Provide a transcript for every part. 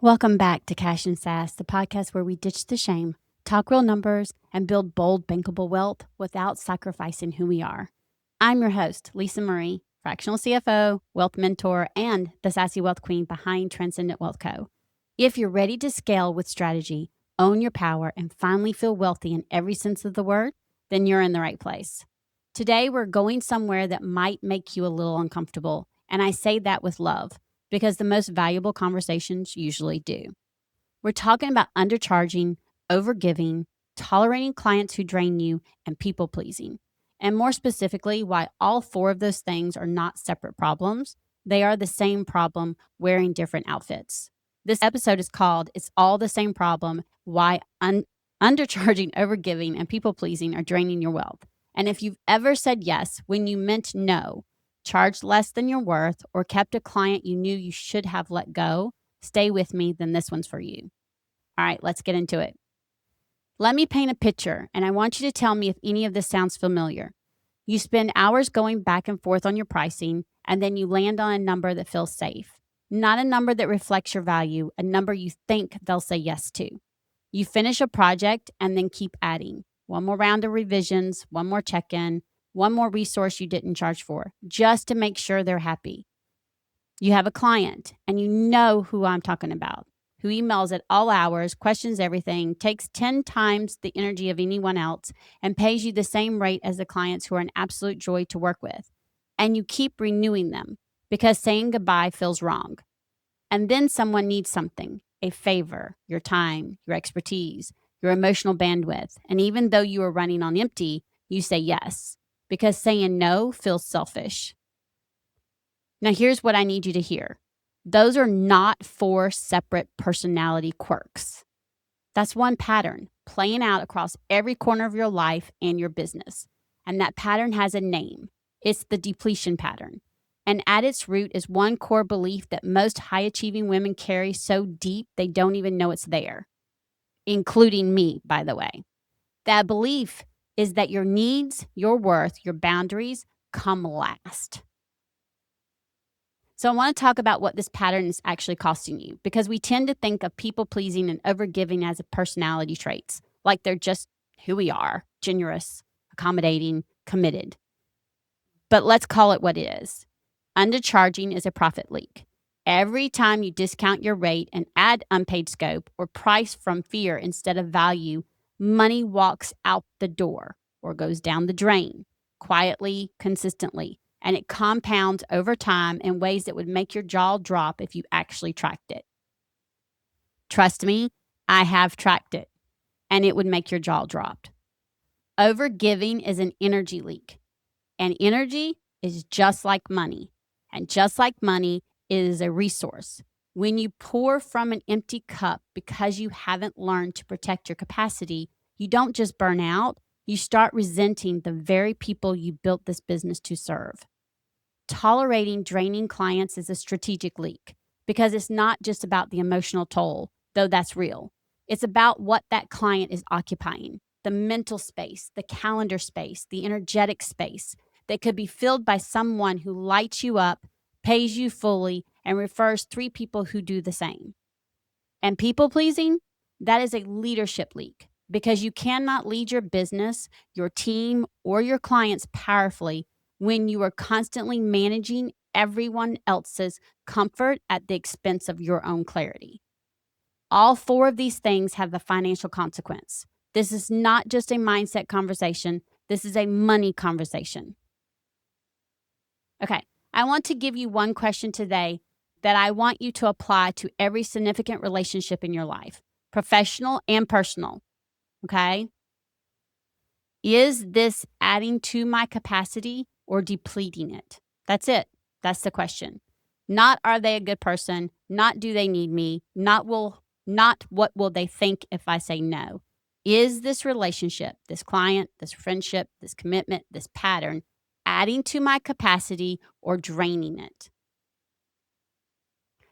Welcome back to Cash and Sass, the podcast where we ditch the shame, talk real numbers, and build bold, bankable wealth without sacrificing who we are. I'm your host, Lisa Marie, fractional CFO, wealth mentor, and the sassy wealth queen behind Transcendent Wealth Co. If you're ready to scale with strategy, own your power, and finally feel wealthy in every sense of the word, then you're in the right place. Today, we're going somewhere that might make you a little uncomfortable, and I say that with love, because the most valuable conversations usually do. We're talking about undercharging, overgiving, tolerating clients who drain you, and people pleasing. And more specifically, why all four of those things are not separate problems. They are the same problem wearing different outfits. This episode is called It's All the Same Problem, Why Undercharging, Overgiving, and People Pleasing Are Draining Your Wealth. And if you've ever said yes when you meant no, charged less than you're worth, or kept a client you knew you should have let go, stay with me, then this one's for you. All right, let's get into it. Let me paint a picture, and I want you to tell me if any of this sounds familiar. You spend hours going back and forth on your pricing, and then you land on a number that feels safe. Not a number that reflects your value, a number you think they'll say yes to. You finish a project and then keep adding. One more round of revisions, one more check-in, one more resource you didn't charge for, just to make sure they're happy. You have a client, and you know who I'm talking about, who emails at all hours, questions everything, takes 10 times the energy of anyone else, and pays you the same rate as the clients who are an absolute joy to work with. And you keep renewing them because saying goodbye feels wrong. And then someone needs something, a favor, your time, your expertise, your emotional bandwidth. And even though you are running on empty, you say yes, because saying no feels selfish. Now, here's what I need you to hear. Those are not four separate personality quirks. That's one pattern playing out across every corner of your life and your business. And that pattern has a name. It's the depletion pattern. And at its root is one core belief that most high-achieving women carry so deep they don't even know it's there, including me, by the way. That belief is that your needs, your worth, your boundaries come last. So I want to talk about what this pattern is actually costing you, because we tend to think of people pleasing and overgiving as personality traits, like they're just who we are, generous, accommodating, committed. But let's call it what it is. Undercharging is a profit leak. Every time you discount your rate and add unpaid scope or price from fear instead of value, money walks out the door or goes down the drain, quietly, consistently, and it compounds over time in ways that would make your jaw drop if you actually tracked it. Trust me, I have tracked it, and it would make your jaw drop. Overgiving is an energy leak, and energy is just like money, and just like money, it is a resource. When you pour from an empty cup because you haven't learned to protect your capacity, you don't just burn out, you start resenting the very people you built this business to serve. Tolerating draining clients is a strategic leak because it's not just about the emotional toll, though that's real. It's about what that client is occupying, the mental space, the calendar space, the energetic space that could be filled by someone who lights you up, pays you fully, and refers 3 people who do the same. And people pleasing, that is a leadership leak because you cannot lead your business, your team, or your clients powerfully when you are constantly managing everyone else's comfort at the expense of your own clarity. All 4 of these things have a financial consequence. This is not just a mindset conversation. This is a money conversation. Okay, I want to give you one question today that I want you to apply to every significant relationship in your life, professional and personal. Okay? Is this adding to my capacity or depleting it? That's it. That's the question. Not are they a good person, not do they need me, not what will they think if I say no. Is this relationship, this client, this friendship, this commitment, this pattern adding to my capacity or draining it?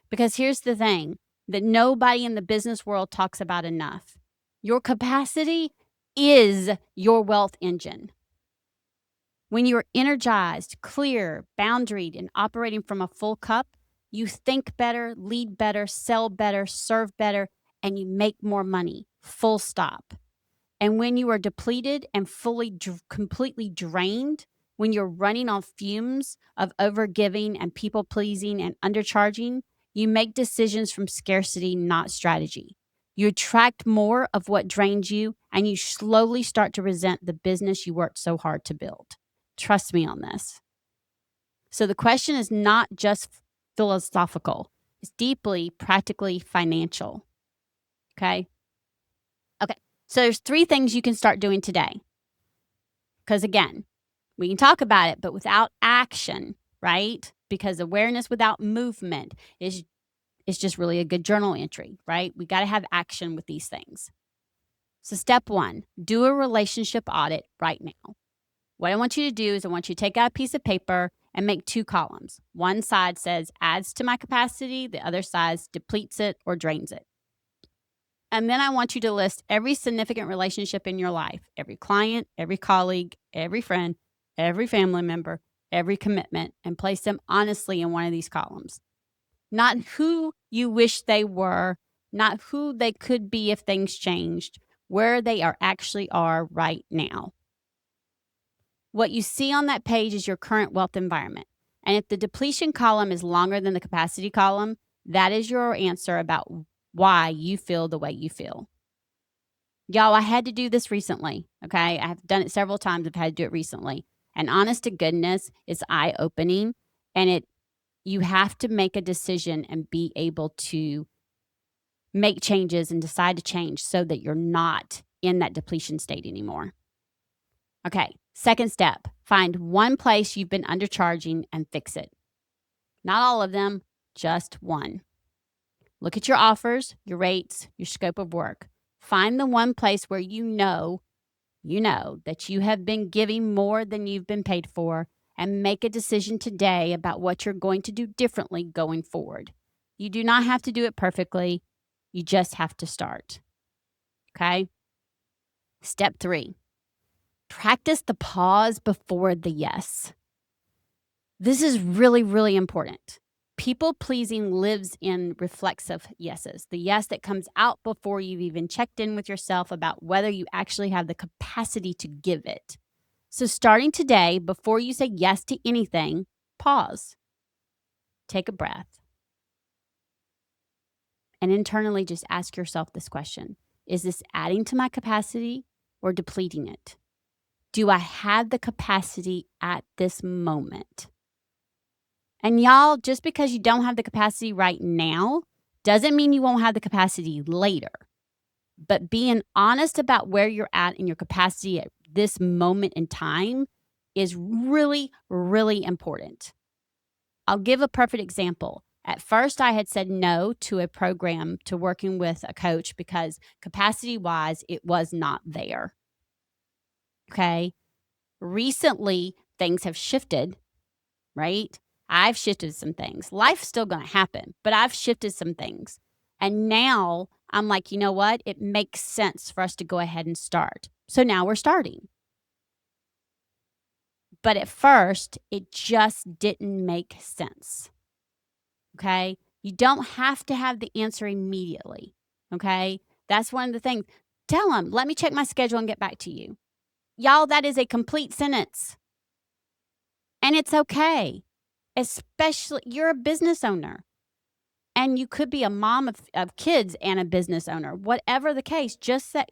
Because here's the thing that nobody in the business world talks about enough. Your capacity is your wealth engine. When you're energized, clear, boundaried, and operating from a full cup, You think better, lead better, sell better, serve better, and you make more money. Full stop. And when you are depleted and completely drained, when you're running on fumes of overgiving and people pleasing and undercharging, you make decisions from scarcity, not strategy. You attract more of what drains you, and you slowly start to resent the business you worked so hard to build. Trust me on this. So the question is not just philosophical, it's deeply, practically financial. Okay. So there's 3 things you can start doing today. Because again, we can talk about it, but without action, right? Because awareness without movement is just really a good journal entry, right? We got to have action with these things. So step 1, do a relationship audit right now. What I want you to do is I want you to take out a piece of paper and make 2 columns. One side says adds to my capacity. The other side depletes it or drains it. And then I want you to list every significant relationship in your life, every client, every colleague, every friend, every family member, every commitment, and place them honestly in one of these columns. Not who you wish they were, not who they could be if things changed, where they actually are right now. What you see on that page is your current wealth environment. And if the depletion column is longer than the capacity column, that is your answer about why you feel the way you feel. Y'all, I had to do this recently, okay? I've done it several times. I've had to do it recently. And honest to goodness, it's eye-opening. And you have to make a decision and be able to make changes and decide to change so that you're not in that depletion state anymore. Okay, second step, find one place you've been undercharging and fix it. Not all of them, just one. Look at your offers, your rates, your scope of work. Find the one place where you know that you have been giving more than you've been paid for, and make a decision today about what you're going to do differently going forward. You do not have to do it perfectly. You just have to start. Okay? Step 3, practice the pause before the yes. This is really, really important. People pleasing lives in reflexive yeses, the yes that comes out before you've even checked in with yourself about whether you actually have the capacity to give it. So starting today, before you say yes to anything, pause, take a breath, and internally just ask yourself this question. Is this adding to my capacity or depleting it? Do I have the capacity at this moment? And y'all, just because you don't have the capacity right now doesn't mean you won't have the capacity later. But being honest about where you're at in your capacity at this moment in time is really, really important. I'll give a perfect example. At first, I had said no to a program to working with a coach because capacity-wise, it was not there. Okay? Recently, things have shifted, right? I've shifted some things. Life's still going to happen, but I've shifted some things. And now I'm like, you know what? It makes sense for us to go ahead and start. So now we're starting. But at first, it just didn't make sense. Okay? You don't have to have the answer immediately. Okay? That's one of the things. Tell them, let me check my schedule and get back to you. Y'all, that is a complete sentence. And it's okay. Especially, you're a business owner. And you could be a mom of kids and a business owner. Whatever the case, just that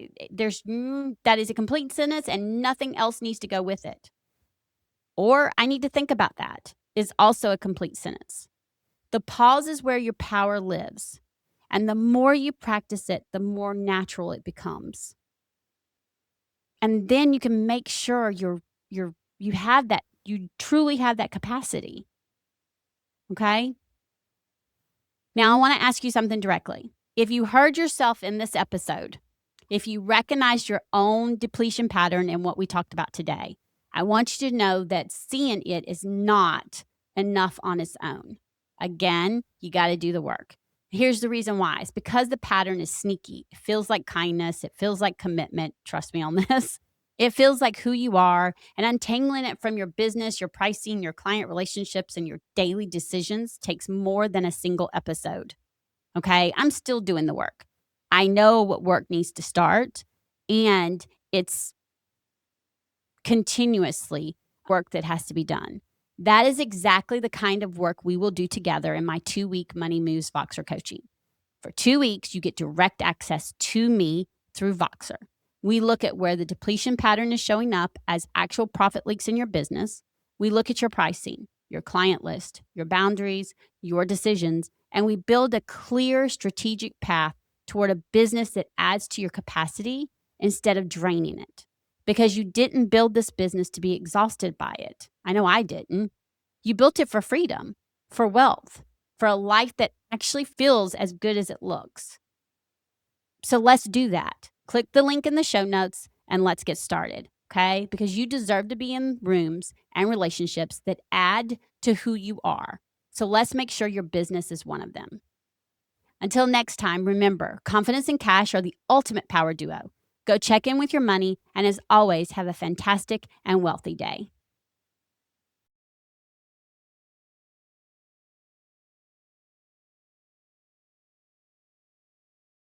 that is a complete sentence and nothing else needs to go with it. Or I need to think about that is also a complete sentence. The pause is where your power lives. And the more you practice it, the more natural it becomes. And then you can make sure you truly have that capacity. Okay? Now, I want to ask you something directly. If you heard yourself in this episode, if you recognized your own depletion pattern in what we talked about today, I want you to know that seeing it is not enough on its own. Again, you got to do the work. Here's the reason why. It's because the pattern is sneaky. It feels like kindness. It feels like commitment. Trust me on this. It feels like who you are, and untangling it from your business, your pricing, your client relationships, and your daily decisions takes more than a single episode. Okay. I'm still doing the work. I know what work needs to start, and it's continuously work that has to be done. That is exactly the kind of work we will do together in my 2-week Money Moves Voxer coaching. For 2 weeks, you get direct access to me through Voxer. We look at where the depletion pattern is showing up as actual profit leaks in your business. We look at your pricing, your client list, your boundaries, your decisions, and we build a clear strategic path toward a business that adds to your capacity instead of draining it. Because you didn't build this business to be exhausted by it. I know I didn't. You built it for freedom, for wealth, for a life that actually feels as good as it looks. So let's do that. Click the link in the show notes and let's get started, okay? Because you deserve to be in rooms and relationships that add to who you are. So let's make sure your business is one of them. Until next time, remember, confidence and cash are the ultimate power duo. Go check in with your money, and as always, have a fantastic and wealthy day.